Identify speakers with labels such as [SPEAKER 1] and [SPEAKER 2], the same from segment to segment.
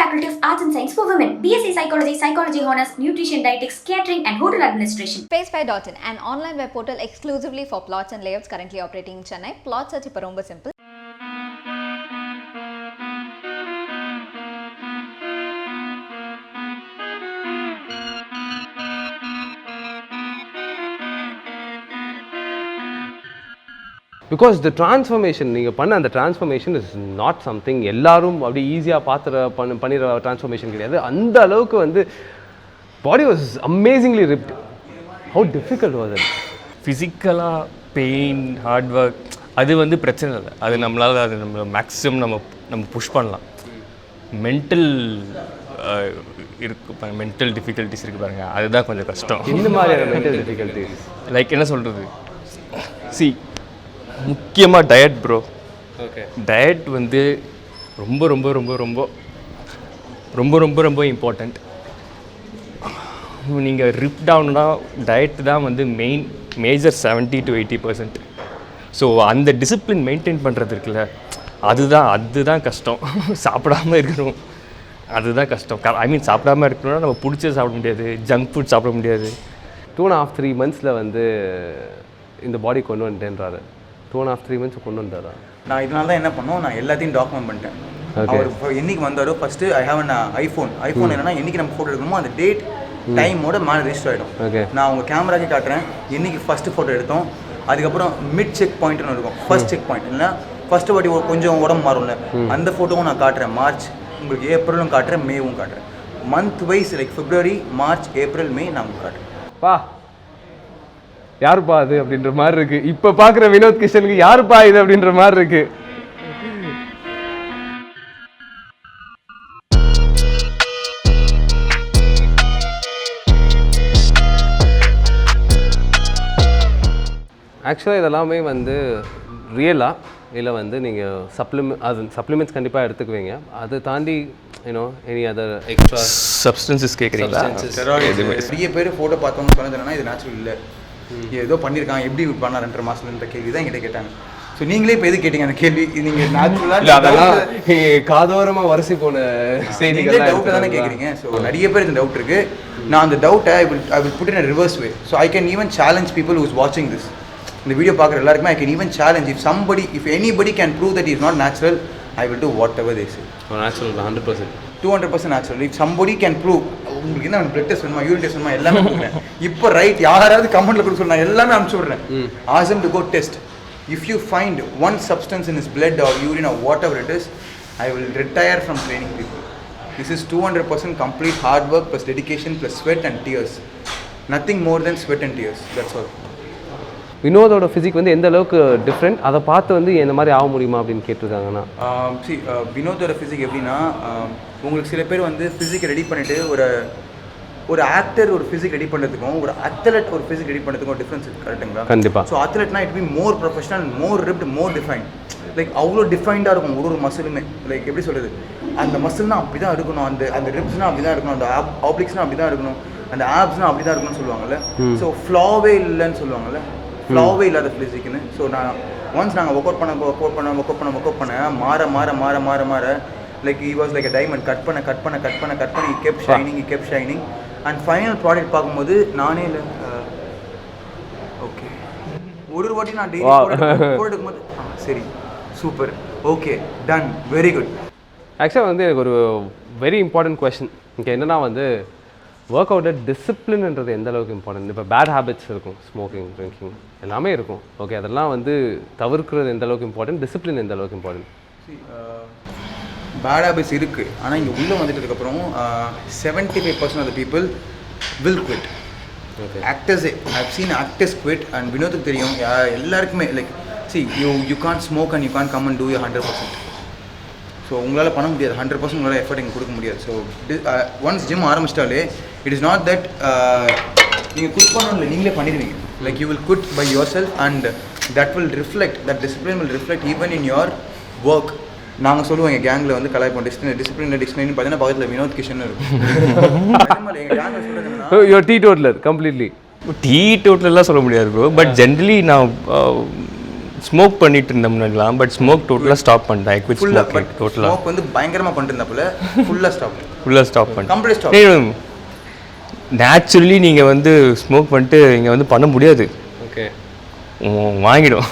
[SPEAKER 1] Faculty of Arts and Science for Women, BSc Psychology, Psychology Honors, Nutrition, Dietetics, Catering and Hotel Administration.
[SPEAKER 2] Space5.in, an online web portal exclusively for plots and layouts currently operating in Chennai. Plot search இப்போ ரொம்ப simple.
[SPEAKER 3] Because the transformation நீங்கள் பண்ண அந்த transformation is not something எல்லாரும் அப்படி ஈஸியாக பண்ணிடுற transformation கிடையாது. அந்த அளவுக்கு வந்து பாடி was amazingly rift. How difficult was it?
[SPEAKER 4] ஃபிசிக்கலாக பெயின் ஹார்ட் ஒர்க் அது வந்து பிரச்சனை இல்லை, அது நம்மளால் அது நம்ம மேக்ஸிமம் நம்ம புஷ் பண்ணலாம். மென்டல் இருக்கு, மென்டல் டிஃபிகல்ட்டிஸ் இருக்குது பாருங்கள், அதுதான் கொஞ்சம் கஷ்டம்.
[SPEAKER 3] இந்த மாதிரியான மென்டல் டிஃபிகல்ட்டிஸ்
[SPEAKER 4] லைக் என்ன சொல்கிறது, முக்கியமாக டயட் ப்ரோ.
[SPEAKER 3] ஓகே,
[SPEAKER 4] டயட் வந்து ரொம்ப ரொம்ப ரொம்ப ரொம்ப ரொம்ப ரொம்ப ரொம்ப இம்பார்ட்டண்ட். நீங்கள் ரிப் டவுன்னா டயட் தான் வந்து மேஜர் 70 to 80%. ஸோ அந்த டிசிப்ளின் மெயின்டைன் பண்ணுறது இருக்குல்ல, அதுதான் கஷ்டம். சாப்பிடாமல் இருக்கணும், அதுதான் கஷ்டம். சாப்பிடாமல் இருக்கணும்னா நம்ம பிடிச்சது சாப்பிட முடியாது, ஜங்க் ஃபுட் சாப்பிட முடியாது.
[SPEAKER 3] 2.5-3 months வந்து இந்த பாடி கொண்டு வந்துட்டேன்றாரு. 2.5-3 months கொண்டு வந்தாரா?
[SPEAKER 5] நான் இதனால தான் என்ன பண்ணோம், நான் எல்லாத்தையும் டாக்குமெண்ட் பண்ணிட்டேன். அவர் என்னைக்கு வந்தாரோ first I have an iPhone என்னன்னா என்னைக்கு நம்ம ஃபோட்டோ எடுக்கணுமோ அந்த டேட் டைமோட மேலே ரெஜிஸ்டர் ஆகிடும்.
[SPEAKER 3] ஓகே,
[SPEAKER 5] நான் அவங்க கேமராக்கே காட்டுறேன் என்னைக்கு ஃபஸ்ட்டு ஃபோட்டோ எடுத்தோம். அதுக்கப்புறம் மிட் செக் பாயிண்ட்னு இருக்கும், ஃபர்ஸ்ட் செக் பாயிண்ட் இல்லைனா ஃபஸ்ட்டு வாட்டி கொஞ்சம் உடம்பு மாறும்ல, அந்த ஃபோட்டோவும் நான் காட்டுறேன். மார்ச் உங்களுக்கு ஏப்ரலும் காட்டுறேன், மேவும் காட்டுறேன். மந்த் வைஸ் லைக் பிப்ரவரி, மார்ச், ஏப்ரல், மே நான் உங்களுக்கு காட்டுறேன்.
[SPEAKER 3] பா யாருப்பா அது அப்படின்ற மாதிரி இருக்கு. இப்போ பார்க்குற வினோத் கிஷனுக்கு யாருப்பா இது அப்படின்ற மாதிரி இருக்கு. ஆக்சுவலாக இதெல்லாமே வந்து ரியலாக இல்லை வந்து நீங்கள் சப்ளிமெண்ட்ஸ் கண்டிப்பாக எடுத்துக்குவீங்க. அதை தாண்டி எனி அதர் எக்ஸ்ட்ரா
[SPEAKER 4] சப்ஸ்டன்சஸ் கேட்குறீங்களா?
[SPEAKER 5] நிறைய பேர் ஃபோட்டோ பார்த்தோம்னு சொன்னதுன்னா இது நேச்சுரல் இல்லை, ஏதோ பண்ணியிருக்காங்க, எப்படி பண்ணார் 2 மாதத்துலன்ற கேள்வி தான் என்கிட்ட கேட்டாங்க. ஸோ நீங்களே இப்போ எது கேட்டீங்க அந்த கேள்வி? நீங்கள் நேச்சுரலாக
[SPEAKER 3] அதெல்லாம் காதோரமாக வரிசை போன செய்திகள்
[SPEAKER 5] டவுட்டை தானே கேட்குறீங்க. ஸோ நிறைய பேர் இந்த டவுட் இருக்குது. நான் அந்த டவுட்டை I will put in a reverse way. So I can even challenge people who's வாட்சிங் திஸ். இந்த வீடியோ பார்க்குற எல்லாருக்குமே I can even challenge if anybody can prove that is not natural, I will do whatever they say.
[SPEAKER 3] Natural 100%,
[SPEAKER 5] 200% natural. If somebody can prove, உங்களுக்கு என்ன blood test வேணுமா, urine test வேணுமா, எல்லாமே கொடுக்குறேன். இப்போ ரைட் யாராவது கமெண்ட்ல கொடுக்க சொன்னா எல்லாமே அனுப்பிச்சு விட்றேன். Awesome to go test. If you find one substance in is blood or urine or whatever it is, I will retire from training people. This is 200% complete hard work plus dedication plus sweat and tears. Nothing more than sweat and tears, that's all.
[SPEAKER 3] வினோதோட physique வந்து எந்த அளவுக்கு different, அதை பார்த்து வந்து இந்த மாதிரி ஆக முடியுமா அப்படின்னு கேட்டிருக்காங்கன்னா,
[SPEAKER 5] வினோதோட ஃபிசிக் எப்படின்னா, உங்களுக்கு சில பேர் வந்து ஃபிசிக் ரெடி பண்ணிவிட்டு ஒரு ஆக்டர் ஒரு ஃபிசிக் ரெடி பண்ணுறதுக்கும் ஒரு அத்லெட் ஒரு ஃபிசிக் ரெடி பண்ணுறதுக்கும் டிஃப்ரென்ஸ் இருக்குது, கரெக்டுங்களா?
[SPEAKER 3] கண்டிப்பாக.
[SPEAKER 5] ஸோ அத்லெட்னா it be more professional, more ripped, more define. Like அவ்வளோ டிஃபைன்டாக இருக்கும் ஒரு மசிலுமே. லைக் எப்படி சொல்கிறது, அந்த மசில்னால் அப்படி தான் இருக்கணும், அந்த ரிப்ஸ்னால் அப்படி தான் இருக்கணும், அந்த ஆப்ளிக்ஸ்னால் அப்படி தான் இருக்கணும், அந்த ஆப்ஸ்னால் அப்படி தான் இருக்கணும்னு சொல்லுவாங்கல்ல. ஸோ ஃப்ளாவே இல்லைன்னு சொல்லுவாங்கல்ல, ஃப்ளாவே இல்லாத ஃபிசிக்னு. ஸோ ஒன்ஸ் நாங்கள் ஒர்க் அவுட் பண்ண மாற மாற மாற மாற மாற like he was like a diamond. Cut பண்ண he kept shining and final product பார்க்கும்போது நானே இல்லை. ஓகே, ஒரு வாட்டி நான் டெய்லி போட்டு எடுக்கும்போது சரி super okay done very good.
[SPEAKER 3] ஆக்சுவலாக வந்து எனக்கு ஒரு வெரி இம்பார்ட்டன்ட் கொஷின் இங்கே என்னென்னா வந்து ஒர்க் அவுட்டை டிசிப்ளின்ன்றது எந்த அளவுக்கு இம்பார்ட்டன்ட்? இப்போ பேட் ஹேபிட்ஸ் இருக்கும், ஸ்மோக்கிங், ட்ரிங்கிங் எல்லாமே இருக்கும். ஓகே, அதெல்லாம் வந்து தவிர்க்கிறது எந்த அளவுக்கு இம்பார்ட்டன்ட், டிசிப்ளின் எந்த அளவுக்கு இம்பார்ட்டன்ட்?
[SPEAKER 5] பேட் ஹேபிட்ஸ் இருக்குது, ஆனால் இங்கே உள்ளே வந்துட்டதுக்கப்புறம் 75% of the people will quit. ஆக்டர்ஸே I've seen actors quit. And வினோத்துக்கு தெரியும் எல்லாருக்குமே like you can't smoke and you can't come and do you 100%. So உங்களால் பண்ண முடியாது, 100% உங்களால் எஃபர்ட் இங்கே கொடுக்க முடியாது. ஸோ ஒன்ஸ் ஜிம் ஆரம்பிச்சிட்டாலே இட் இஸ் நாட் தட் நீங்கள் குட் பண்ணணும் இல்லை, நீங்களே பண்ணிடுவீங்க. Like you will quit by yourself and that will reflect, that discipline will reflect even in your work. நாங்கள் சொல்லுவோம் எங்கள் கேங்கில் வந்து கலாய்ப்போம், டிசிப்ளின் பார்த்தீங்கன்னா பக்கத்தில் வினோத் கிஷன் இருக்கும். எங்கள் கேங்கில் சொல்கிறது
[SPEAKER 3] யுவர் டீ டோட்டலர் கம்ப்ளீட்லி.
[SPEAKER 4] டீ டோட்டலாம் சொல்ல முடியாது ப்ரோ, பட் ஜென்ரலி நான் ஸ்மோக் பண்ணிட்டு இருந்தோம்னுலாம், பட் ஸ்மோக் டோட்டலாக ஸ்டாப் பண்ணிட்டேன். ஐ குவிட் ஸ்மோக்கிங் டோட்டலாக.
[SPEAKER 5] ஸ்மோக் வந்து பயங்கரமாக பண்ணிருந்தாப்புல ஃபுல்லாக ஸ்டாப்
[SPEAKER 4] பண்ணிட்டேன்.
[SPEAKER 5] Complete stop.
[SPEAKER 4] நேச்சுரலி நீங்கள் வந்து ஸ்மோக் பண்ணிட்டு இங்கே வந்து பண்ண முடியாது.
[SPEAKER 3] ஓகே,
[SPEAKER 4] வாங்கிடும்.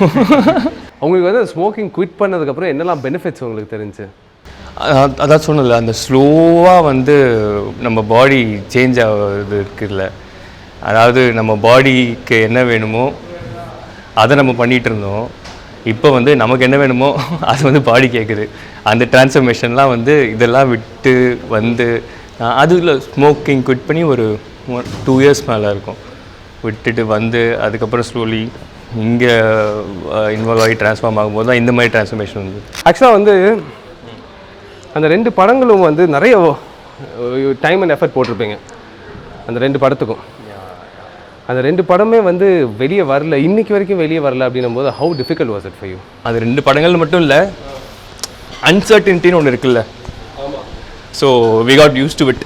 [SPEAKER 3] உங்களுக்கு வந்து ஸ்மோக்கிங் குவிட் பண்ணதுக்கப்புறம் என்னெல்லாம் பெனிஃபிட்ஸ் உங்களுக்கு தெரிஞ்சு?
[SPEAKER 4] அதான் சொன்னல, அந்த ஸ்லோவாக வந்து நம்ம பாடி சேஞ்ச் ஆகுது இருக்குல்ல. அதாவது நம்ம பாடிக்கு என்ன வேணுமோ அதை நம்ம பண்ணிகிட்டு இருந்தோம். இப்போ வந்து நமக்கு என்ன வேணுமோ அது வந்து பாடி கேட்குது. அந்த டிரான்ஸ்ஃபர்மேஷன்லாம் வந்து இதெல்லாம் விட்டு வந்து அதில் ஸ்மோக்கிங் குவிட் பண்ணி ஒரு 2 years மேலே இருக்கும் விட்டுட்டு வந்து, அதுக்கப்புறம் ஸ்லோலி இங்கே இன்வால்வ் ஆகி ட்ரான்ஸ்ஃபார்ம் ஆகும்போது தான் இந்த மாதிரி டிரான்ஸ்ஃபர்மேஷன் வந்து.
[SPEAKER 3] ஆக்சுவலாக வந்து அந்த 2 படங்களும் வந்து நிறைய டைம் அண்ட் எஃபர்ட் போட்டிருப்பீங்க அந்த 2 படத்துக்கும். அந்த 2 படமே வந்து வெளியே வரல, இன்னைக்கு வரைக்கும் வெளியே வரல அப்படின்னும் போது how difficult was it for you?
[SPEAKER 4] அது 2 படங்கள் மட்டும் இல்லை, அன்சர்டனிட்டின்னு ஒன்று இருக்குல்ல. So we got used to it.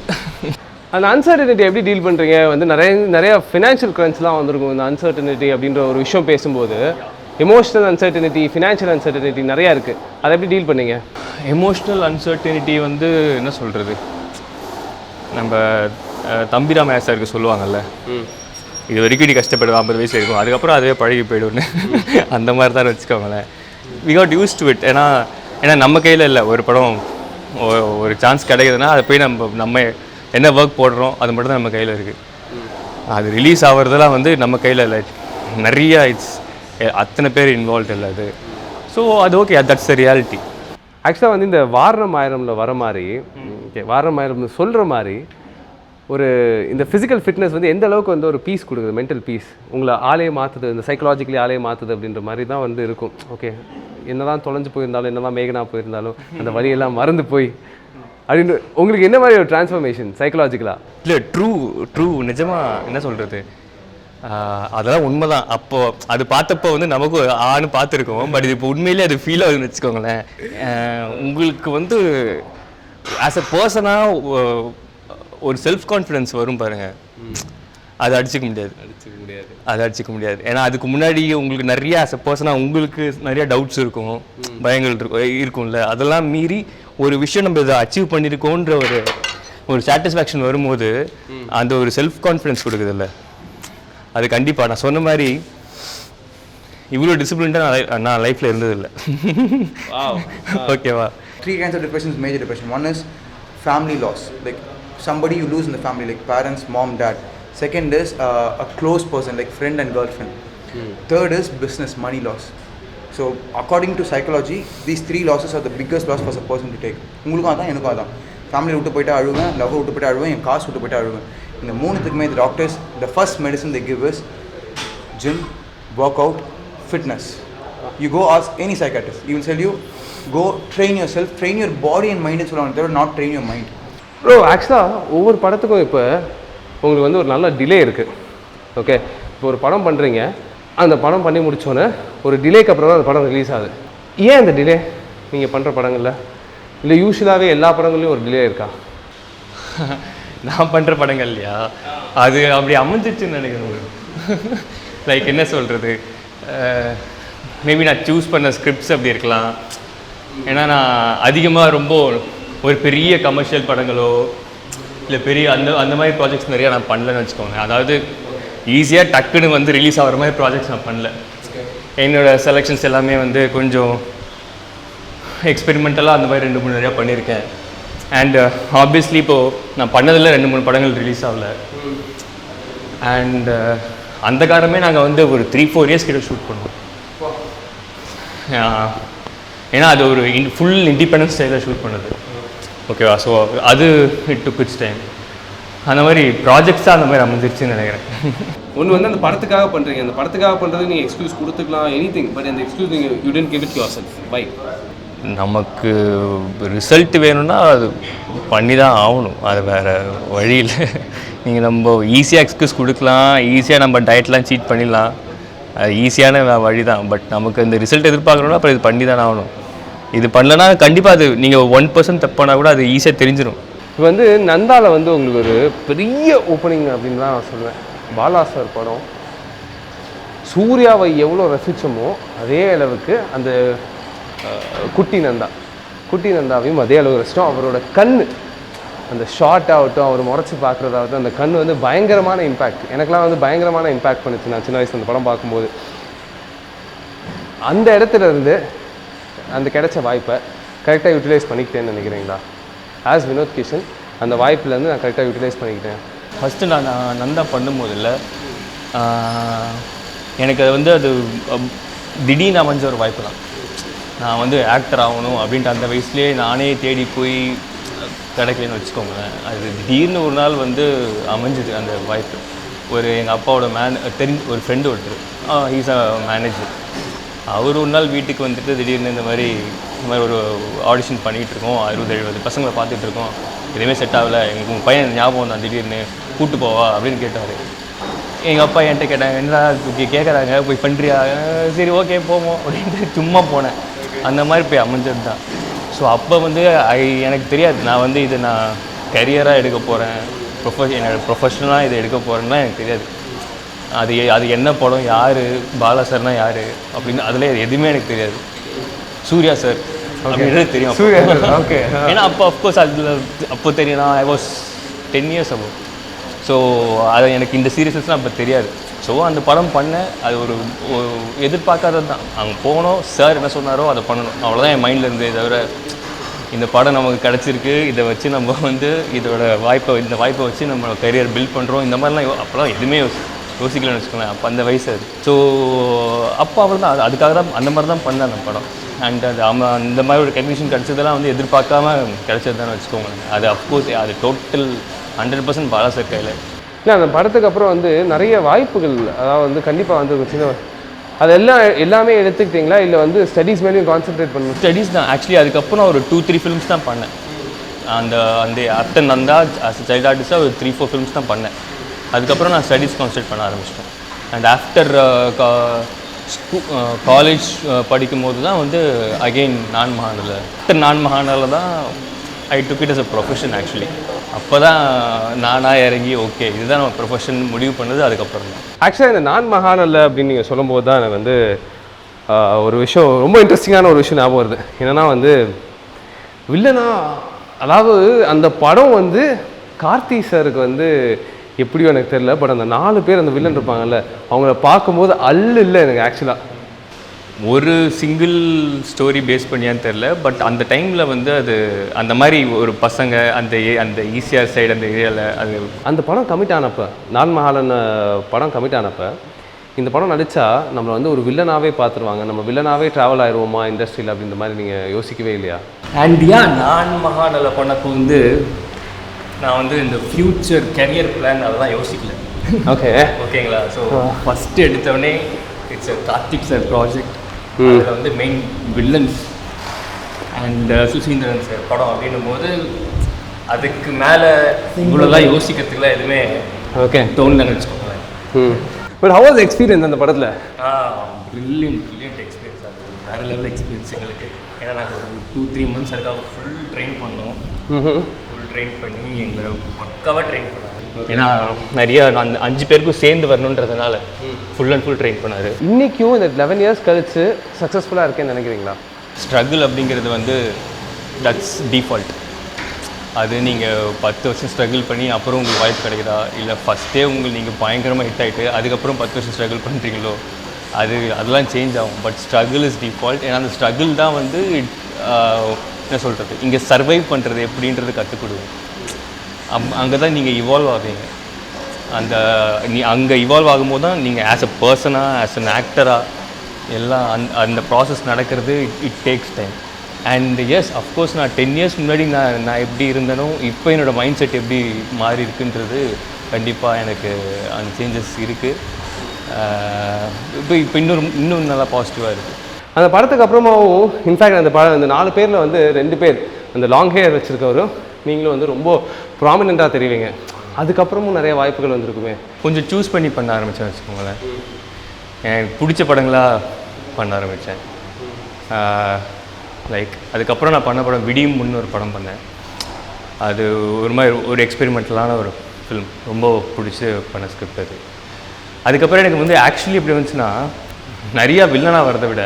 [SPEAKER 3] அந்த அன்சர்டனிட்டி எப்படி டீல் பண்ணுறீங்க? வந்து நிறைய ஃபினான்ஷியல் க்ரன்ச்லாம் வந்திருக்கும் இந்த அன்சர்டனிட்டி அப்படின்ற ஒரு விஷயம் பேசும்போது. எமோஷனல் அன்சர்டனிட்டி, ஃபினான்ஷியல் அன்சர்டனிட்டி நிறையா இருக்குது. அதை எப்படி டீல் பண்ணீங்க?
[SPEAKER 4] எமோஷ்னல் அன்சர்டனிட்டி வந்து என்ன சொல்கிறது, நம்ம தம்பிராம சாருக்கு சொல்லுவாங்கல்ல, இது வரைக்கும் நீ கஷ்டப்படுது 50 வயசு இருக்கும், அதுக்கப்புறம் அதுவே பழகி போய்டுன்னு. அந்த மாதிரி தான் வச்சுக்கோங்களேன். We got used to it. ஏன்னா நம்ம கையில் இல்லை. ஒரு படம் ஒரு சான்ஸ் கிடைக்குதுன்னா அதை போய் நம்ம என்ன ஒர்க் போடுறோம் அது மட்டும் தான் நம்ம கையில் இருக்குது. அது ரிலீஸ் ஆகிறதெல்லாம் வந்து நம்ம கையில் இல்லை. நிறையா அத்தனை பேர் இன்வால்வ் இல்லை அது. ஸோ அது ஓகே, தட்ஸ் த ரியாலிட்டி.
[SPEAKER 3] ஆக்சுவலாக வந்து இந்த வாரணம் ஆயிரமில் வர மாதிரி, ஓகே வாரணம் ஆயிரம்னு சொல்கிற மாதிரி ஒரு இந்த ஃபிசிக்கல் ஃபிட்னஸ் வந்து எந்த அளவுக்கு வந்து ஒரு பீஸ் கொடுக்குது, மென்டல் பீஸ், உங்களை ஆளையே மாற்றுது, இந்த சைக்கலாஜிக்கலி ஆளையே மாற்றுது அப்படின்ற மாதிரி தான் வந்து இருக்கும். ஓகே, என்ன தான் தொலைஞ்சு போயிருந்தாலும், என்ன தான் மேகனா போயிருந்தாலும், அந்த வழியெல்லாம் மறந்து போய் அப்படின்னு உங்களுக்கு என்ன மாதிரி ஒரு டிரான்ஸ்ஃபர்மேஷன் சைக்கலாஜிக்கலாக?
[SPEAKER 4] இல்லை, ட்ரூ நிஜமாக என்ன சொல்கிறது, அதெல்லாம் உண்மை தான். அப்போது அது பார்த்தப்போ வந்து நமக்கு ஆன்னு பார்த்துருக்கோம். பட் இது இப்போ உண்மையிலே அது ஃபீல் ஆகுதுன்னு வச்சுக்கோங்களேன். உங்களுக்கு வந்து ஆஸ் அ பர்சனாக ஒரு செல்ஃப் கான்ஃபிடென்ஸ் வரும் பாருங்கள், அது அடிச்சிக்க முடியாது. ஏன்னா அதுக்கு முன்னாடி உங்களுக்கு நிறைய ஆஸ் அ பர்சனாக உங்களுக்கு நிறைய டவுட்ஸ் இருக்கும், பயங்கள் இருக்கும்ல. அதெல்லாம் மீறி ஒரு விஷயம் நம்ம இதை அச்சீவ் பண்ணியிருக்கோன்ற ஒரு சாட்டிஸ்ஃபேக்ஷன் வரும்போது அந்த ஒரு செல்ஃப் கான்ஃபிடென்ஸ் கொடுக்குதில்ல, அது கண்டிப்பாக நான் சொன்ன மாதிரி இவ்வளோ டிசிப்ளின்டாக நான் லைஃப்பில் இருந்ததில்லை. ஓகேவா?
[SPEAKER 5] 3 kinds of depression is major depression. One is family loss, like somebody you lose in the family, like parents, mom, dad. Second is a close person, like friend and girlfriend. Third is business, money loss. So according to psychology, these 3 losses are the biggest loss for a person to take. உங்களுக்கும் அதான் எனக்கும் அதான். Family விட்டு போய்ட்டு அழுவேன், love விட்டு போய்ட்டு அழுவேன், என் காசு விட்டு போய்ட்டு அழுவேன். இந்த 3த்துக்குமே இந்த doctors the first medicine they give is gym, workout, fitness. You go ask any psychiatrist, he will tell you go train yourself, train your body and mind ன்னு சொல்லுவாங்க, தவிர not train your mind.
[SPEAKER 3] Bro, ஆக்சுவலாக ஒவ்வொரு படத்துக்கும் இப்போ உங்களுக்கு வந்து ஒரு நல்ல டிலே இருக்குது. ஓகே, இப்போ ஒரு படம் பண்ணுறீங்க, அந்த படம் பண்ணி முடித்தோன்னே ஒரு டிலேக்கு அப்புறம் தான் அந்த படம் ரிலீஸ் ஆகுது. ஏன் அந்த டிலே நீங்கள் பண்ணுற படங்களில்? இல்லை யூஸ்வலாகவே எல்லா படங்கள்லையும் ஒரு டிலே இருக்கா?
[SPEAKER 4] நான் பண்ணுற படங்கள் இல்லையா, அது அப்படி அமைஞ்சிச்சுன்னு நினைக்கிறேன். லைக் என்ன சொல்கிறது, மேபி நான் சூஸ் பண்ண ஸ்கிரிப்ட்ஸ் அப்படி இருக்கலாம். ஏன்னா நான் அதிகமாக ரொம்ப ஒரு பெரிய கமர்ஷியல் படங்களோ இல்லை பெரிய அந்த மாதிரி ப்ராஜெக்ட்ஸ் நிறையா நான் பண்ணலன்னு வச்சுக்கோங்க. அதாவது ஈஸியாக டக்குன்னு வந்து ரிலீஸ் ஆகிற மாதிரி ப்ராஜெக்ட்ஸ் நான் பண்ணல. என்னோடய செலெக்ஷன்ஸ் எல்லாமே வந்து கொஞ்சம் எக்ஸ்பெரிமெண்டலாக அந்த மாதிரி 2-3 நிறையா பண்ணியிருக்கேன். அண்ட் ஆப்வியஸ்லி இப்போது நான் பண்ணதில் 2-3 படங்கள் ரிலீஸ் ஆகல. அண்ட் அந்த காரணமே நாங்கள் வந்து ஒரு 3-4 இயர்ஸ் கிட்ட ஷூட் பண்ணுவோம். ஏன்னா அது ஒரு ஃபுல் இண்டிபெண்டன்ஸ் ஸ்டைலில் ஷூட் பண்ணது. ஓகேவா? ஸோ அது இட் டுக் இட்ஸ் டைம். அந்த மாதிரி ப்ராஜெக்ட்ஸாக அந்த மாதிரி அமைஞ்சிருச்சுன்னு நினைக்கிறேன்.
[SPEAKER 3] ஒன்று வந்து அந்த படத்துக்காக பண்ணுறீங்க, அந்த படத்துக்காக பண்ணுறதுக்கு நீங்கள் எக்ஸ்கியூஸ் கொடுத்துக்கலாம், எனிதிங். பட் அந்த எக்ஸ்கியூஸ் நீங்கள் you tend give it yourself. பை
[SPEAKER 4] நமக்கு ரிசல்ட் வேணும்னா அது பண்ணி தான் ஆகணும், அது வேறு வழியில். நீங்கள் நம்ம ஈஸியாக எக்ஸ்கியூஸ் கொடுக்கலாம், ஈஸியாக நம்ம டயட்லாம் சீட் பண்ணிடலாம், அது ஈஸியான வழி தான். பட் நமக்கு இந்த ரிசல்ட் எதிர்பார்க்கணுன்னா அப்புறம் இது பண்ணி தானே ஆகணும். இது பண்ணலன்னா கண்டிப்பாக அது நீங்கள் 1% தப்பானா கூட அது ஈஸியாக தெரிஞ்சிடும்.
[SPEAKER 3] இப்போ வந்து நந்தாவில் வந்து உங்களுக்கு ஒரு பெரிய ஓப்பனிங் அப்படின்னு தான் நான் சொல்லுவேன். பாலா சார் படம் சூர்யாவை எவ்வளோ ரசித்தோமோ அதே அளவுக்கு அந்த குட்டி நந்தாவையும் அதே அளவு ரசித்தோம். அவரோட கண், அந்த ஷார்ட் ஆகட்டும், அவர் முறைச்சி பார்க்குறதாகட்டும், அந்த கண் வந்து பயங்கரமான இம்பேக்ட். எனக்குலாம் வந்து பயங்கரமான இம்பேக்ட் பண்ணிச்சு நான் சின்ன வயசில் அந்த படம் பார்க்கும்போது. அந்த இடத்துல இருந்து அந்த கிடைச்ச வாய்ப்பை கரெக்டாக யூட்டிலைஸ் பண்ணிக்கிட்டேன்னு நினைக்கிறீங்களா? ஆஸ் வினோத் கிஷன் அந்த வாய்ப்புலேருந்து நான் கரெக்டாக யூட்டிலைஸ் பண்ணிக்கிட்டேன்.
[SPEAKER 4] ஃபஸ்ட்டு நான் நந்தா பண்ணும்போது இல்லை, எனக்கு அது வந்து அது திடீர்னு அமைஞ்ச ஒரு வாய்ப்பு தான். நான் வந்து ஆக்டர் ஆகணும் அப்படின்ட்டு அந்த வயசுலேயே நானே தேடி போய் கிடைக்கலன்னு வச்சுக்கோங்களேன். அது திடீர்னு ஒரு நாள் வந்து அமைஞ்சுது அந்த வாய்ப்பு. ஒரு எங்கள் அப்பாவோட ஒரு ஃப்ரெண்டு ஒருத்தர், ஹீஸ் அ மேனேஜர். அவர் ஒரு நாள் வீட்டுக்கு வந்துட்டு திடீர்னு இந்த மாதிரி ஒரு ஆடிஷன் பண்ணிகிட்ருக்கோம், 60-70 பசங்களை பார்த்துட்ருக்கோம், எதுவுமே செட் ஆகலை, எங்களுக்கு உங்கள் பையன் ஞாபகம் தான், திடீர்னு கூப்பிட்டு போவா அப்படின்னு கேட்டார். எங்கள் அப்பா என்கிட்ட கேட்டாங்க, என்னடா கேட்குறாங்க, போய் பண்ணுறியா? சரி ஓகே போவோம் அப்படின்ட்டு சும்மா போனேன். அந்த மாதிரி போய் அமைஞ்சது தான். ஸோ அப்போ வந்து எனக்கு தெரியாது நான் வந்து இதை நான் கரியராக எடுக்க போகிறேன், என்னோட ப்ரொஃபஷனலாக இதை எடுக்க போகிறேன்னா எனக்கு தெரியாது. அது என்ன படம், யார் பாலா சார்னா யார் அப்படின்னு அதில் எதுவுமே எனக்கு தெரியாது. சூர்யா சார் அப்படின்றது தெரியும்.
[SPEAKER 3] Suriya sir, okay.
[SPEAKER 4] ஏன்னா அப்போ அஃப்கோர்ஸ் அதில் அப்போ தெரியும், நான் I was 10 years ago. So அது எனக்கு இந்த சீரியஸ்னஸ்லாம் அப்போ தெரியாது. ஸோ அந்த படம் பண்ணேன். அது ஒரு எதிர்பார்க்காதது தான். அங்கே போனோம், சார் என்ன சொன்னாரோ அதை பண்ணணும், அவ்வளோதான் என் மைண்டில் இருந்தே தவிர இந்த படம் நமக்கு கிடச்சிருக்கு, இதை வச்சு நம்ம வந்து இந்த வாய்ப்பை வச்சு நம்ம கரியர் பில்ட் பண்ணுறோம், இந்த மாதிரிலாம் அப்போலாம் எதுவுமே யோசிக்கலன்னு வச்சுக்கோங்களேன். அப்போ அந்த வயசு அது. ஸோ அப்போ அவர் தான் அதுக்காக தான் அந்த மாதிரி தான் பண்ணேன் அந்த படம். அண்ட் அது அந்த மாதிரி ஒரு டெக்னீஷியன் கிடச்சதெல்லாம் வந்து எதிர்பார்க்காம கிடச்சது தானே வச்சுக்கோங்களேன். அது அஃப்கோர்ஸ் அது டோட்டல் 100% பாலா சார் கையில்.
[SPEAKER 3] இல்லை, அந்த படத்துக்கு அப்புறம் வந்து நிறைய வாய்ப்புகள், அதாவது வந்து கண்டிப்பாக வந்து சின்ன அது எல்லாமே எடுத்துக்கிட்டிங்களா, இல்லை வந்து ஸ்டடீஸ் மேலேயும் கான்சென்ட்ரேட் பண்ணணும்?
[SPEAKER 4] ஸ்டடீஸ் தான் ஆக்சுவலி. அதுக்கப்புறம் ஒரு 2-3 ஃபிலிம்ஸ் தான் பண்ணேன். அந்த ஆஃப்டர் நந்தா சைல்ட் ஆர்டிஸ்டாக ஒரு 3-4 ஃபிலிம்ஸ் தான் பண்ணேன். அதுக்கப்புறம் நான் ஸ்டடீஸ் கான்சன்ட்ரேட் பண்ண ஆரம்பிச்சிட்டேன். அண்ட் ஆஃப்டர் காலேஜ் படிக்கும்போது தான் வந்து அகெயின் நான் மகானில் தான் I took it as a profession actually. அப்போ தான் நானாக இறங்கி ஓகே இதுதான் நம்ம ப்ரொஃபஷன் முடிவு பண்ணது. அதுக்கப்புறம் தான்
[SPEAKER 3] ஆக்சுவலாக இந்த நான் மகானில் அப்படின்னு நீங்கள் சொல்லும்போது தான் எனக்கு வந்து ஒரு விஷயம், ரொம்ப இன்ட்ரெஸ்டிங்கான ஒரு விஷயம் ஞாபகம் வருது. என்னென்னா வந்து வில்லனா, அதாவது அந்த படம் வந்து கார்த்தி சாருக்கு வந்து எப்படியோ எனக்கு தெரியல, பட் அந்த 4 பேர் அந்த வில்லன் இருப்பாங்கல்ல, அவங்கள பார்க்கும்போது இல்லை எனக்கு ஆக்சுவலாக
[SPEAKER 4] ஒரு சிங்கிள் ஸ்டோரி பேஸ் பண்ணியான்னு தெரில. பட் அந்த டைமில் வந்து அது அந்த மாதிரி ஒரு பசங்க அந்த ஈசிஆர் சைடு அந்த ஏரியாவில் அது
[SPEAKER 3] அந்த படம் கமிட் ஆனப்போ, நான் மகாலன் படம் கமிட் ஆனப்போ, இந்த படம் நடித்தா நம்மளை வந்து ஒரு வில்லனாகவே பார்த்துருவாங்க, நம்ம வில்லனாகவே ட்ராவல் ஆயிடுவோமா இண்டஸ்ட்ரியில் அப்படின்ற மாதிரி நீங்கள் யோசிக்கவே இல்லையா?
[SPEAKER 4] அண்ட் நான் மகானில் பண்ணப்போ வந்து நான் வந்து இந்த ஃப்யூச்சர் கரியர் பிளான் அதெல்லாம் யோசிக்கல. ஓகேங்களா? ஸோ ஃபஸ்ட்டு எடுத்தவொடனே இட்ஸ் கார்த்திக் சார் ப்ராஜெக்ட். அதில் வந்து main villains and Suseenthiran sir படம் அப்படின்னும் போது அதுக்கு மேலே இவ்வளோலாம் யோசிக்கிறதுக்குலாம் எதுவுமே தோணுன்னு நினச்சிக்கோங்களேன்.
[SPEAKER 3] பட் ஹவ் வாஸ் எக்ஸ்பீரியன்ஸ் அந்த படத்தில்?
[SPEAKER 4] Brilliant experience. அது வேறு லெவல் எக்ஸ்பீரியன்ஸ் எங்களுக்கு. ஏன்னா நாங்கள் ஒரு 2-3 months அதுக்காக ஃபுல் ட்ரெயின் பண்ணோம். ஃபுல் ட்ரெயின் பண்ணி எங்களை பக்காவாக ட்ரெயின் பண்ணாங்க. ஏன்னா நிறைய அந்த 5 பேருக்கும் சேர்ந்து வரணுன்றதுனால ஃபுல் அண்ட் ஃபுல் ட்ரெயின் பண்ணார்.
[SPEAKER 3] இன்றைக்கும் இந்த 11 years கழிச்சு சக்ஸஸ்ஃபுல்லாக இருக்கேன்னு நினைக்கிறீங்களா?
[SPEAKER 4] ஸ்ட்ரகிள் அப்படிங்கிறது வந்து தட்ஸ் டிஃபால்ட். அது நீங்கள் 10 வருஷம் ஸ்ட்ரகிள் பண்ணி அப்புறம் உங்களுக்கு வாய்ப்பு கிடைக்குதா, இல்லை ஃபஸ்ட்டே நீங்கள் பயங்கரமாக ஹிட் ஆகிட்டு அதுக்கப்புறம் 10 வருஷம் ஸ்ட்ரகிள் பண்ணுறீங்களோ, அதெல்லாம் சேஞ்ச் ஆகும். But struggle is default. ஏன்னா அந்த ஸ்ட்ரகிள் தான் வந்து என்ன சொல்கிறது, இங்கே சர்வைவ் பண்ணுறது எப்படின்றது கற்றுக் கொடுக்கும். அங்கே தான் நீங்கள் இவால்வ் ஆவீங்க. அங்கே இவால்வ் ஆகும்போது தான் நீங்கள் ஆஸ் அ பர்சனாக, ஆஸ் அன் ஆக்டராக எல்லாம் அந்த ப்ராசஸ் நடக்கிறது. It takes time. And yes of course நான் 10 years முன்னாடி நான் எப்படி இருந்தேனோ இப்போ என்னோடய மைண்ட் செட் எப்படி மாறி இருக்குன்றது கண்டிப்பாக எனக்கு அந்த சேஞ்சஸ் இருக்குது. இப்போ இன்னும் நல்லா பாசிட்டிவாக இருக்குது.
[SPEAKER 3] அந்த படத்துக்கு அப்புறமாவும் இன்ஃபேக்ட் அந்த 4 பேரில் வந்து 2 பேர் அந்த லாங் ஹேர் வச்சுருக்கவரும் நீங்களும் வந்து ரொம்ப ப்ராமினெண்ட்டாக தெரிவிங்க. அதுக்கப்புறமும் நிறைய வாய்ப்புகள் வந்துருக்குமே.
[SPEAKER 4] கொஞ்சம் சூஸ் பண்ணி பண்ண ஆரம்பித்தேன் வச்சுக்கோங்களேன். எனக்கு பிடிச்ச படங்களாக பண்ண ஆரம்பித்தேன். லைக் அதுக்கப்புறம் நான் பண்ண படம் விடியும் முன்னு ஒரு படம் பண்ணேன். அது ஒரு மாதிரி ஒரு எக்ஸ்பெரிமெண்டலான ஒரு ஃபிலிம், ரொம்ப பிடிச்சி பண்ண ஸ்கிரிப்ட் அது. அதுக்கப்புறம் எனக்கு வந்து ஆக்சுவலி எப்படி வந்துச்சுன்னா நிறையா வில்லனாக வரதை விட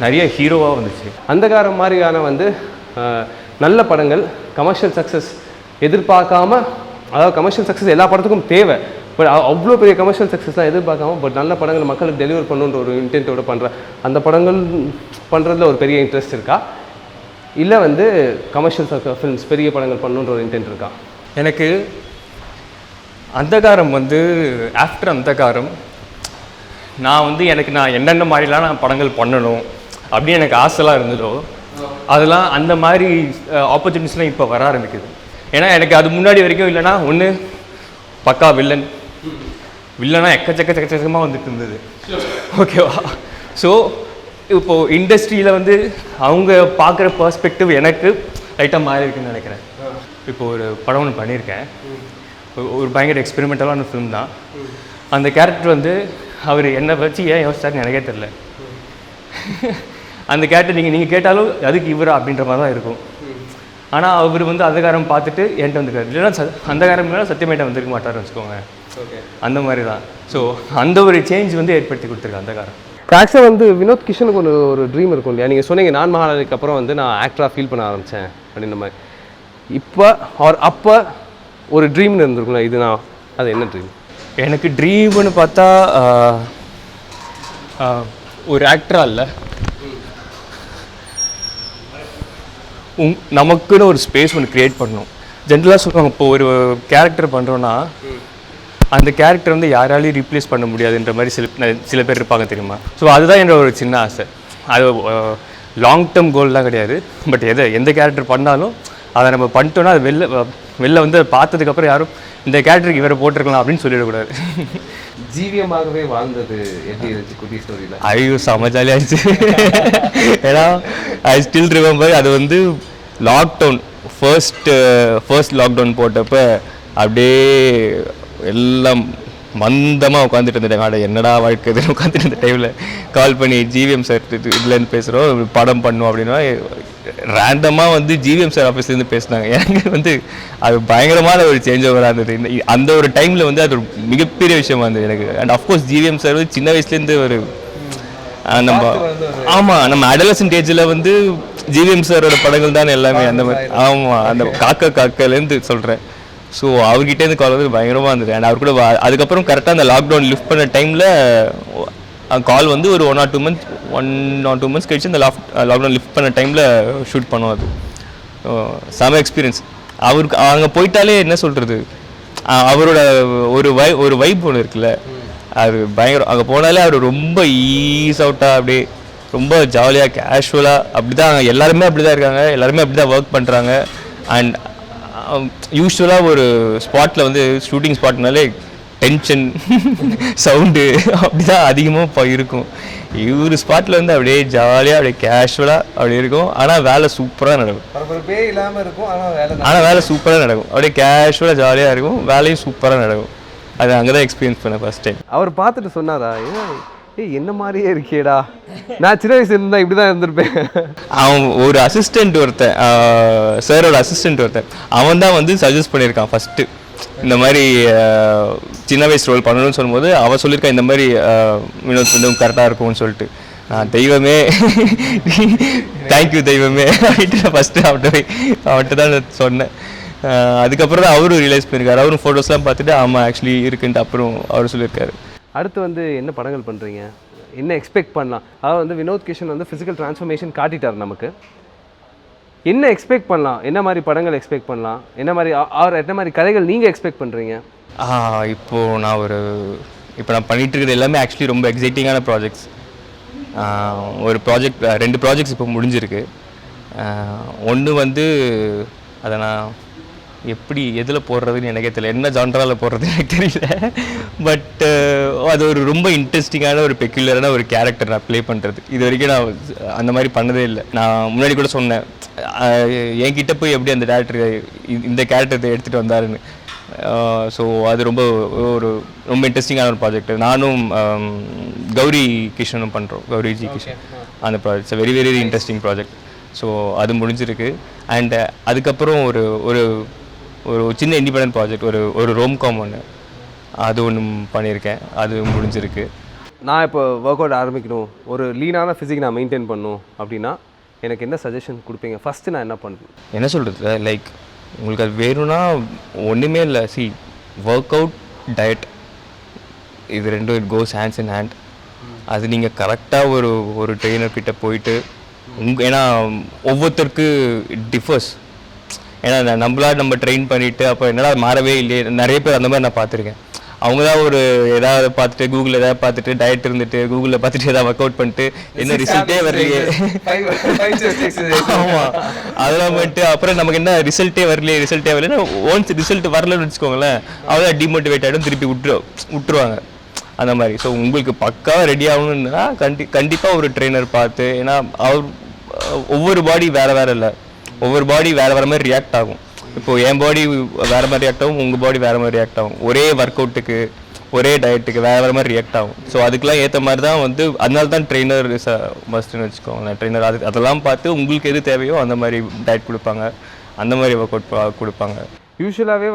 [SPEAKER 4] நிறைய ஹீரோவாக வந்துச்சு.
[SPEAKER 3] அந்தகாரம் மாதிரியான வந்து நல்ல படங்கள் கமர்ஷியல் சக்ஸஸ் எதிர்பார்க்காம, அதாவது கமர்ஷியல் சக்ஸஸ் எல்லா படத்துக்கும் தேவை, பட் அவ்வளோ பெரிய கமர்ஷியல் சக்ஸஸ்லாம் எதிர்பார்க்காம பட் நல்ல படங்கள் மக்களுக்கு டெலிவர் பண்ணுன்ற ஒரு இன்டென்ட்டோட பண்ணுற அந்த படங்கள் பண்ணுறதுல ஒரு பெரிய இன்ட்ரெஸ்ட் இருக்கா, இல்லை வந்து கமர்ஷியல் ஃபிலிம்ஸ் பெரிய படங்கள் பண்ணணுன்ற ஒரு இன்டென்ட் இருக்கா?
[SPEAKER 4] எனக்கு அந்தகாரம் வந்து ஆஃப்டர் அந்தகாரம் நான் வந்து நான் என்னென்ன மாதிரிலாம் நான் படங்கள் பண்ணணும் அப்படின்னு எனக்கு ஆசைலாம் இருந்ததோ அதெல்லாம் அந்த மாதிரி ஆப்பர்ச்சுனிட்டிஸ்லாம் இப்போ வர ஆரம்பிக்குது. ஏன்னா எனக்கு அது முன்னாடி வரைக்கும் இல்லைனா ஒன்று பக்கா வில்லனா எக்கச்சக்கமாக வந்துட்டு இருந்தது. ஓகேவா? ஸோ இப்போது இண்டஸ்ட்ரியில் வந்து அவங்க பார்க்குற பர்ஸ்பெக்டிவ் எனக்கு லைட்டாக மாறி இருக்குன்னு நினைக்கிறேன். இப்போ ஒரு படம் ஒன்று பண்ணியிருக்கேன், ஒரு பயங்கர எக்ஸ்பெரிமெண்டலான ஃபிலிம் தான். அந்த கேரக்டர் வந்து அவர் என்னை வச்சு ஏன் யோசிச்சாருன்னு எனக்கே தெரில. அந்த கேரக்டர் நீங்கள் கேட்டாலும் அதுக்கு இவரா அப்படின்ற மாதிரி தான் இருக்கும். ஆனால் அவர் வந்து அந்தகாரம் பார்த்துட்டு என்கிட்ட வந்துருக்காரு. இல்லைன்னா அந்தகாரம் இல்லைனா சத்தியமேட்டை வந்திருக்க மாட்டார்னு வச்சுக்கோங்க. அந்த மாதிரி தான். ஸோ அந்த ஒரு சேஞ்ச் வந்து ஏற்படுத்தி கொடுத்துருக்கேன் அந்தகாரம்.
[SPEAKER 3] ஆக்சுவலாக வந்து வினோத் கிஷனுக்கு ஒரு ட்ரீம் இருக்கும் இல்லையா? நீங்கள் சொன்னீங்க நான் மகாநதிக்கு அப்புறம் வந்து நான் ஆக்டராக ஃபீல் பண்ண ஆரம்பித்தேன் அப்படின்ற மாதிரி. இப்போ அப்போ ஒரு ட்ரீம்னு இருந்திருக்குங்களா? இது நான் அது என்ன ட்ரீம்?
[SPEAKER 4] எனக்கு ட்ரீம்னு பார்த்தா ஒரு ஆக்டராக இல்லை, நமக்குன்னு ஒரு ஸ்பேஸ் ஒன்று க்ரியேட் பண்ணணும். ஜென்ரலாக சொல்லுவாங்க, இப்போ ஒரு கேரக்டர் பண்ணுறோன்னா அந்த கேரக்டர் வந்து யாராலையும் ரீப்ளேஸ் பண்ண முடியாதுன்ற மாதிரி சில பேர் இருப்பாங்க தெரியுமா? ஸோ அதுதான் என்னோட ஒரு சின்ன ஆசை. அது லாங் டேர்ம் கோல்லாம் கிடையாது. பட் எந்த கேரக்டர் பண்ணாலும் அதை நம்ம பண்ணிட்டோன்னா அது வெளில வந்து பார்த்ததுக்கப்புறம் யாரும் இந்த கேரக்டருக்கு இவரை போட்டிருக்கலாம் அப்படின்னு சொல்லிடக்கூடாது.
[SPEAKER 3] ஜீவியமாகவே வாழ்ந்தது எப்படி இருந்துச்சு குட்டி ஸ்டோரியில்?
[SPEAKER 4] ஐயோ செம ஜாலியாகிடுச்சு. ஏன்னா ஐ ஸ்டில் ரிமெம்பர், அது வந்து லாக்டவுன் ஃபர்ஸ்ட் லாக்டவுன் போட்டப்போ அப்படியே எல்லாம் மந்தமாக உட்காந்துட்டு இருந்துட்டாங்க. என்னடா வாழ்க்கை இதுன்னு உட்காந்துட்டு இருந்த டைமில் கால் பண்ணி ஜிவிஎம் சார் இதுலேருந்து பேசுகிறோம், படம் பண்ணும் அப்படின்னா ரேண்டமாக வந்து ஜிவிஎம் சார் ஆஃபீஸ்லேருந்து பேசினாங்க. எனக்கு வந்து அது பயங்கரமான ஒரு சேஞ்ச் ஓவராக இருந்தது. அந்த ஒரு டைமில் வந்து அது ஒரு மிகப்பெரிய விஷயமா இருந்தது எனக்கு. அண்ட் அஃப்கோர்ஸ் ஜிவிஎம் சார் வந்து சின்ன வயசுலேருந்து ஒரு நம்ம அடலசன்ட் ஏஜில் வந்து ஜிவிஎம் சாரோட படங்கள் தானே எல்லாமே அந்த மாதிரி. ஆமாம், அந்த காக்கலேருந்து சொல்கிறேன். ஸோ அவர்கிட்டேருந்து கால் வந்து பயங்கரமாக இருந்தது. அண்ட் அவர் கூட அதுக்கப்புறம் கரெக்டாக அந்த லாக்டவுன் லிஃப்ட் பண்ண டைமில் கால் வந்து ஒரு 1 or 2 months கழிச்சு அந்த லாக்டவுன் லிஃப்ட் பண்ண டைமில் ஷூட் பண்ணோம். அது செம எக்ஸ்பீரியன்ஸ். அவருக்கு அங்கே போயிட்டாலே என்ன சொல்கிறது, அவரோட ஒரு வைப் ஒன்று இருக்குல்ல, அது பயங்கரம். அங்கே போனாலே அவர் ரொம்ப ஈஸ் அவுட்டாக அப்படியே ரொம்ப ஜாலியாக கேஷுவலாக அப்படி தான் எல்லாருமே அப்படி தான் இருக்காங்க, எல்லாருமே அப்படி தான் ஒர்க் பண்ணுறாங்க. அண்ட் யூஸ்வலாக ஒரு ஸ்பாட்டில் வந்து ஷூட்டிங் ஸ்பாட்னாலே டென்ஷன் சவுண்டு அப்படி தான் அதிகமாக இப்போ இருக்கும். இவர் ஸ்பாட்டில் வந்து அப்படியே ஜாலியாக அப்படியே கேஷுவலாக அப்படி இருக்கும். ஆனால் வேலை சூப்பராக நடக்கும். ஆனால் வேலை சூப்பராக நடக்கும். அப்படியே கேஷுவலாக ஜாலியாக இருக்கும், வேலையும் சூப்பராக நடக்கும். அது அங்கே தான் எக்ஸ்பீரியன்ஸ் பண்ணேன் ஃபர்ஸ்ட் டைம்.
[SPEAKER 3] அவர் பார்த்துட்டு சொன்னாரா, என்ன மாதிரியே இருக்கேடா, நான் சின்ன வயசு இருந்தா இப்படி தான் இருந்திருப்பேன்?
[SPEAKER 4] அவன் ஒரு அசிஸ்டண்ட் ஒருத்தன், சாரோட அசிஸ்டண்ட் ஒருத்தன், அவன் தான் வந்து சஜஸ்ட் பண்ணியிருக்கான் ஃபஸ்ட்டு இந்த மாதிரி சின்ன வயசு ரோல் பண்ணணும்னு சொல்லும்போது. அவன் சொல்லியிருக்கான் இந்த மாதிரி வினோத் வந்து கரெக்டாக இருக்கும்னு சொல்லிட்டு. நான் தெய்வமே தேங்க்யூ தெய்வமே அப்படின்ட்டு ஃபஸ்ட்டு அவன்கிட்ட தான் சொன்னேன். அதுக்கப்புறம் தான் அவரும் ரியலைஸ் பண்ணியிருக்காரு. அவரும் ஃபோட்டோஸ்லாம் பார்த்துட்டு ஆமாம் ஆக்சுவலி இருக்குன்ட்டு அப்புறம் அவர் சொல்லியிருக்காரு.
[SPEAKER 3] அடுத்து வந்து என்ன படங்கள் பண்ணுறீங்க, என்ன எக்ஸ்பெக்ட் பண்ணலாம்? அதாவது வந்து வினோத் கிஷன் வந்து ஃபிசிக்கல் டிரான்ஸ்ஃபர்மேஷன் காட்டிட்டார் நமக்கு. என்ன எக்ஸ்பெக்ட் பண்ணலாம், என்ன மாதிரி படங்கள் எக்ஸ்பெக்ட் பண்ணலாம், என்ன மாதிரி கதைகள் நீங்கள் எக்ஸ்பெக்ட் பண்ணுறீங்க?
[SPEAKER 4] இப்போது நான் பண்ணிகிட்டு இருக்கிறது எல்லாமே ஆக்சுவலி ரொம்ப எக்ஸைட்டிங்கான ப்ராஜெக்ட்ஸ். ஒரு ப்ராஜெக்ட் 2 ப்ராஜெக்ட்ஸ் இப்போ முடிஞ்சிருக்கு. ஒன்று வந்து அதை நான் எதில் போடுறதுன்னு எனக்கே தெரியல, என்ன ஜான்ராவில் போடுறதுன்னு எனக்கு தெரியல. பட் அது ஒரு ரொம்ப இன்ட்ரெஸ்டிங்கான ஒரு பெக்யூலரான ஒரு கேரக்டர் நான் ப்ளே பண்ணுறது. இது வரைக்கும் நான் அந்த மாதிரி பண்ணதே இல்லை. நான் முன்னாடி கூட சொன்னேன், என்கிட்ட போய் எப்படி அந்த டேரக்டர் இந்த கேரக்டர் எடுத்துகிட்டு வந்தாருன்னு. ஸோ அது ரொம்ப இன்ட்ரெஸ்டிங்கான ஒரு ப்ராஜெக்ட். நானும் கௌரி கிஷனும் பண்ணுறோம், கௌரிஜி கிஷன். அந்த projects very very interesting project. So அது முடிஞ்சிருக்கு. அண்ட் அதுக்கப்புறம் ஒரு சின்ன இண்டிபெண்டன்ட் ப்ராஜெக்ட், ஒரு ரோம்காம் ஒன்று அது ஒன்று பண்ணியிருக்கேன், அது முடிஞ்சிருக்கு.
[SPEAKER 3] நான் இப்போ ஒர்க் அவுட் ஆரம்பிக்கணும், ஒரு லீனான ஃபிசிக் நான் மெயின்டைன் பண்ணணும் அப்படின்னா எனக்கு என்ன சஜஷன் கொடுப்பீங்க? ஃபஸ்ட்டு நான் என்ன பண்ணணும்?
[SPEAKER 4] என்ன சொல்கிறது, லைக் உங்களுக்கு அது வேணும்னா ஒன்றுமே இல்லை. ஒர்க் அவுட், டயட், இது ரெண்டும் it goes hands in hand. அது நீங்கள் கரெக்டாக ஒரு ட்ரெயினர்கிட்ட போயிட்டு ஏன்னா ஒவ்வொருத்தருக்கு இட் டிஃபர்ஸ். ஏன்னா நம்ம ட்ரெயின் பண்ணிவிட்டு அப்போ என்னடா மாறவே இல்லையே, நிறைய பேர் அந்த மாதிரி நான் பார்த்துருக்கேன். அவங்க தான் ஏதாவது பார்த்துட்டு கூகுளில் ஏதாவது பார்த்துட்டு டயட் இருந்துட்டு கூகுளில் பார்த்துட்டு ஏதாவது ஒர்க் அவுட் பண்ணிட்டு என்ன ரிசல்ட்டே வரலையே. ஆமாம், அதெல்லாம் பண்ணிட்டு அப்புறம் நமக்கு என்ன ரிசல்ட்டே வரலைன்னா ஒன்ஸ் ரிசல்ட் வரலன்னு வச்சுக்கோங்களேன், அவ்வளோ டிமோட்டிவேட் ஆகிடும், திருப்பி விட்டுருவாங்க அந்த மாதிரி. ஸோ உங்களுக்கு பக்காவாக ரெடி ஆகணுன்னா கண்டிப்பாக ஒரு ட்ரெயினர் பார்த்து, ஏன்னா அவர் ஒவ்வொரு பாடி வேறு இல்லை, ஒவ்வொரு பாடி வேறு மாதிரி ரியாக்ட் ஆகும். இப்போது என் பாடி வேறு மாதிரி ரியாக்ட் ஆகும், உங்கள் பாடி வேறு மாதிரி ரியாக்ட் ஆகும். ஒரே ஒர்க் அவுட்டுக்கு ஒரே டயட்டுக்கு வேறு மாதிரி ரியாக்ட் ஆகும். ஸோ அதுக்கெலாம் ஏற்ற மாதிரி தான் அதனால தான் ட்ரெயினர் மஸ்ட்டுன்னு வச்சுக்கோங்களேன். ட்ரெயினர் அதெல்லாம் பார்த்து உங்களுக்கு எது தேவையோ அந்த மாதிரி டயட் கொடுப்பாங்க, அந்த மாதிரி ஒர்க் அவுட் கொடுப்பாங்க.
[SPEAKER 3] யூஸ்வலாகவே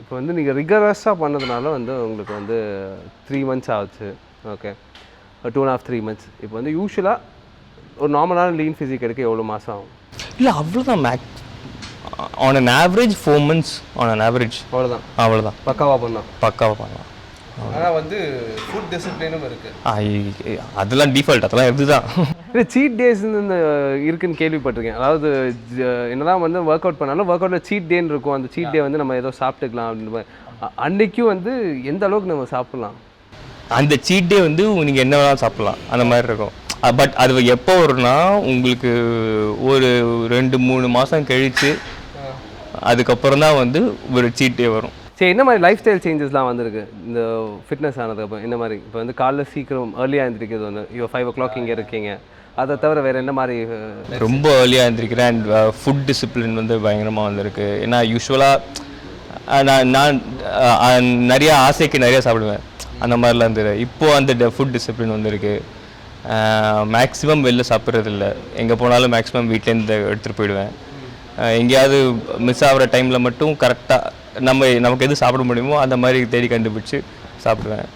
[SPEAKER 3] இப்போ நீங்கள் ரிகரஸாக பண்ணதுனால உங்களுக்கு 3 months ஆச்சு, ஓகே, 2.5-3 months. இப்போ யூஸ்வலாக ஒரு நார்மலான லீன் ஃபிசிக் எடுக்க எவ்வளோ மாதம் ஆகும்?
[SPEAKER 4] இல்லை அவ்வளோதான், on an average 4 months on an average. அவ்வளோதான்
[SPEAKER 3] பக்காவாக பண்ணலாம்.
[SPEAKER 5] ஆனால் ஃபுட் டிசிப்ளினும் இருக்குது.
[SPEAKER 4] அதெல்லாம் டிஃபால்ட், அதெல்லாம் இதுதான்.
[SPEAKER 3] இல்லை சீட் டேஸ் இருக்குன்னு கேள்விப்பட்டிருக்கேன். அதாவது என்னதான் ஒர்க் அவுட் பண்ணாலும் ஒர்க் அவுட்டில் சீட் டேன்னு இருக்கும். அந்த சீட் டே நம்ம ஏதோ சாப்பிட்டுக்கலாம் அப்படின்ற மாதிரி. அன்றைக்கும் எந்த அளவுக்கு நம்ம சாப்பிட்லாம்?
[SPEAKER 4] அந்த சீட் டே நீங்கள் என்ன வேணாலும் சாப்பிட்லாம், அந்த மாதிரி இருக்கும். பட் அது எப்போ வரும்னா உங்களுக்கு ஒரு 2-3 மாதம் கழித்து அதுக்கப்புறம் தான் ஒரு சீட் டே வரும்.
[SPEAKER 3] சரி, என்ன மாதிரி லைஃப் ஸ்டைல் சேஞ்சஸ்லாம் வந்திருக்கு இந்த ஃபிட்னஸ் ஆனதுக்கப்புறம்? என்ன மாதிரி இப்போ காலைல சீக்கிரம் ஏர்லியாக எழுந்திரிக்கிறது இப்போ 5 o'clock இங்கே இருக்கீங்க, அதை தவிர வேறு என்ன மாதிரி?
[SPEAKER 4] ரொம்ப ஏர்லியாக எழுந்திரிக்கிறேன். அண்ட் ஃபுட் டிசிப்ளின் பயங்கரமாக வந்திருக்கு. ஏன்னா யூஸ்வலாக நான் நிறையா ஆசைக்கு நிறையா சாப்பிடுவேன், அந்த மாதிரிலாம் இருந்தது. இப்போது அந்த ஃபுட் டிசிப்ளின் வந்திருக்கு. மேக்ஸிமம் வெளில சாப்பிட்றது இல்லை, எங்கே போனாலும் மேக்ஸிமம் வீட்டிலேருந்து எடுத்துகிட்டு போயிடுவேன். எங்கேயாவது மிஸ் ஆகிற டைமில் மட்டும் கரெக்டாக நமக்கு எது சாப்பிட முடியுமோ அந்த மாதிரி தேடி கண்டுபிடிச்சி சாப்பிடுவேன்.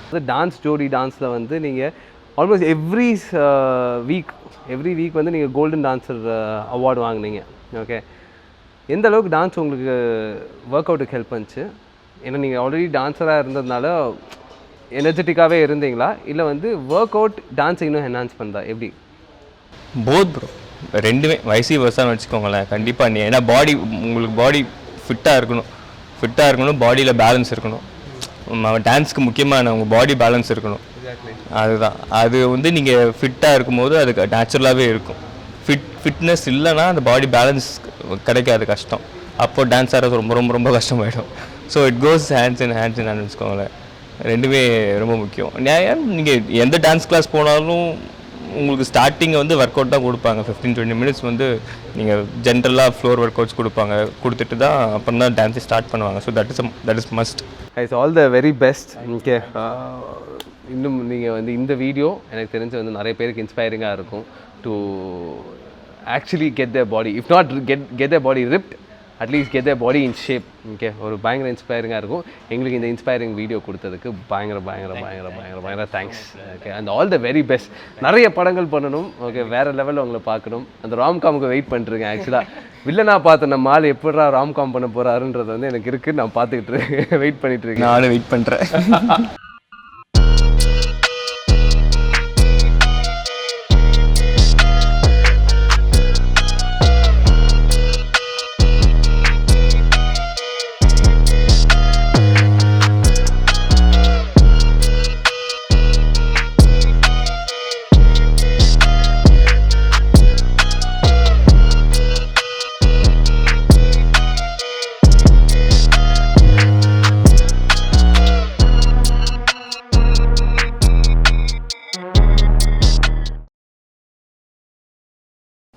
[SPEAKER 3] ஜோடி டான்ஸில் நீங்கள் ஆல்மோஸ்ட் எவ்ரி வீக் நீங்கள் கோல்டன் டான்ஸர் அவார்டு வாங்கினீங்க, ஓகே. எந்த அளவுக்கு டான்ஸ் உங்களுக்கு ஒர்க் அவுட்டுக்கு ஹெல்ப் பண்ணுச்சு? ஏன்னா நீங்கள் ஆல்ரெடி டான்ஸராக இருந்ததுனால எனர்ஜெட்டிக்காகவே இருந்தீங்களா, இல்லை ஒர்க் அவுட் டான்ஸை இன்னும் என்ஹான்ஸ் பண்ணுறா, எப்படி?
[SPEAKER 4] போத் ப்ரோ, ரெண்டுமே வயசு வருஷம்னு வச்சுக்கோங்களேன். கண்டிப்பாக ஏன்னா உங்களுக்கு பாடி ஃபிட்டாக இருக்கணும், பாடியில் பேலன்ஸ் இருக்கணும். டான்ஸுக்கு முக்கியமான உங்கள் பாடி பேலன்ஸ் இருக்கணும். அதுதான் அது நீங்கள் ஃபிட்டாக இருக்கும்போது அது நேச்சுரலாகவே இருக்கும். ஃபிட்னஸ் இல்லைன்னா அந்த பாடி பேலன்ஸ் கிடைக்காது, கஷ்டம். அப்போது டான்ஸ் ஆடுறது ரொம்ப ரொம்ப ரொம்ப கஷ்டமாயிடும். So it goes hands in hands வச்சுக்கோங்களேன். ரெண்டுமே ரொம்ப முக்கியம். நீங்கள் எந்த டான்ஸ் கிளாஸ் போனாலும் உங்களுக்கு ஸ்டார்டிங்கை ஒர்க் அவுட் தான் கொடுப்பாங்க. 15-20 minutes நீங்கள் ஜென்ரலாக ஃப்ளோர் ஒர்க் அவுட்ஸ் கொடுத்துட்டு தான் அப்புறம் தான் டான்ஸை ஸ்டார்ட் பண்ணுவாங்க. So that is must.
[SPEAKER 3] It's all the very best. Okay, இன்னும் நீங்கள் இந்த வீடியோ எனக்கு தெரிஞ்சு நிறைய பேருக்கு இன்ஸ்பைரிங்காக இருக்கும் to actually get their body, if not get their body ripped, at least get their body in shape. Okay, ஒரு பயங்கர இன்ஸ்பைரிங்காக இருக்கும். எங்களுக்கு இந்த இன்ஸ்பைரிங் வீடியோ கொடுத்ததுக்கு பயங்கர thanks. Okay, and all the very best. நிறைய படங்கள் பண்ணணும், ஓகே, வேறு லெவலில் உங்களை பார்க்கணும். அந்த ராம்காமுக்கு வெயிட் பண்ணிட்டுருக்கேன். ஆக்சுவலாக வில்லனா பார்த்து நம்ம ஆள் எப்படா ராம்காம் பண்ண போகிறாருன்றது எனக்கு இருக்குது, நான் பார்த்துக்கிட்டு இருக்கேன், வெயிட் பண்ணிட்டு இருக்கேன்.
[SPEAKER 4] நானும் வெயிட் பண்ணுறேன்.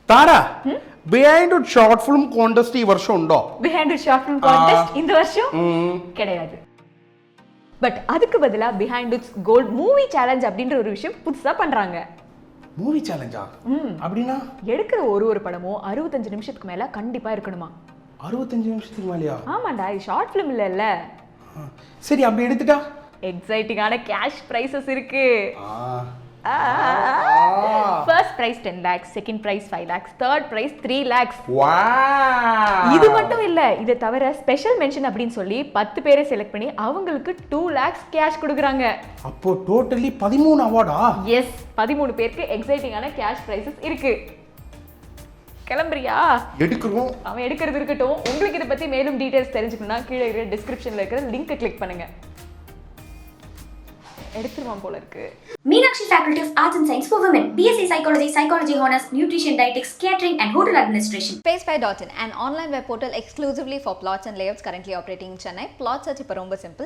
[SPEAKER 6] Tara behind short film contest ഈ വർഷം ഉണ്ടോ?
[SPEAKER 2] பிஹைண்ட் ஷார்ட் ஃபிலிம் கான்டெஸ்ட் இந்த வருஷம் கிடையாது. பட் அதுக்கு பதிலா பிஹைண்ட் கோல்ட் மூவி சேலஞ்ச் அப்படின்ற ஒரு விஷயம் புதுசா பண்றாங்க.
[SPEAKER 6] மூவி சேலஞ்சா? அப்படினா
[SPEAKER 2] எடுக்கிற ஒரு படமும் 65 நிமிஷத்துக்கு மேல கண்டிப்பா இருக்கணுமா?
[SPEAKER 6] 65 நிமிஷத்துக்கு மேலயா?
[SPEAKER 2] ஆமாடா, இது ஷார்ட் ஃபிலிம் இல்லல்ல.
[SPEAKER 6] சரி அப்படி எடுத்துட்டா
[SPEAKER 2] எக்ஸைட்டிங்கான கேஷ் ப்ரைஸஸ் இருக்கு. First prize 10 lakhs, second prize 5 lakhs, third prize 3 lakhs. இது மட்டும் இல்ல, இதை தவிர ஸ்பெஷல் மென்ஷன் அப்படின்னு சொல்லி 10 பேரை செலக்ட் பண்ணி அவங்களுக்கு 2 lakhs கேஷ் கொடுக்குறாங்க.
[SPEAKER 6] அப்போ டோட்டலி 13 அவார்டா?
[SPEAKER 2] எஸ், 13 பேருக்கு எக்ஸைட்டிங்கான கேஷ் ப்ரைஸஸ் இருக்கு. கிளம்புறியா?
[SPEAKER 6] எடுக்கிறோம்.
[SPEAKER 2] அவன் எடுக்கிறது இருக்கட்டும். உங்களுக்கு இதை பத்தி மேலும் டீடைல்ஸ் தெரிஞ்சுக்கணும்னா கீழே இருக்கிற டிஸ்கிரிப்ஷன்ல இருக்கிற லிங்கை கிளிக் பண்ணுங்க. எடுத்துருவான் போல இருக்கு.
[SPEAKER 1] Meenakshi Faculty of Arts and Science for Women, BSc Psychology, Psychology Honors, Nutrition, Dietetics, Catering and Hotel Administration.
[SPEAKER 7] Spacefy.in, an online web portal exclusively for plots and layouts currently operating in Chennai. Plot search இப்ப ரொம்ப simple.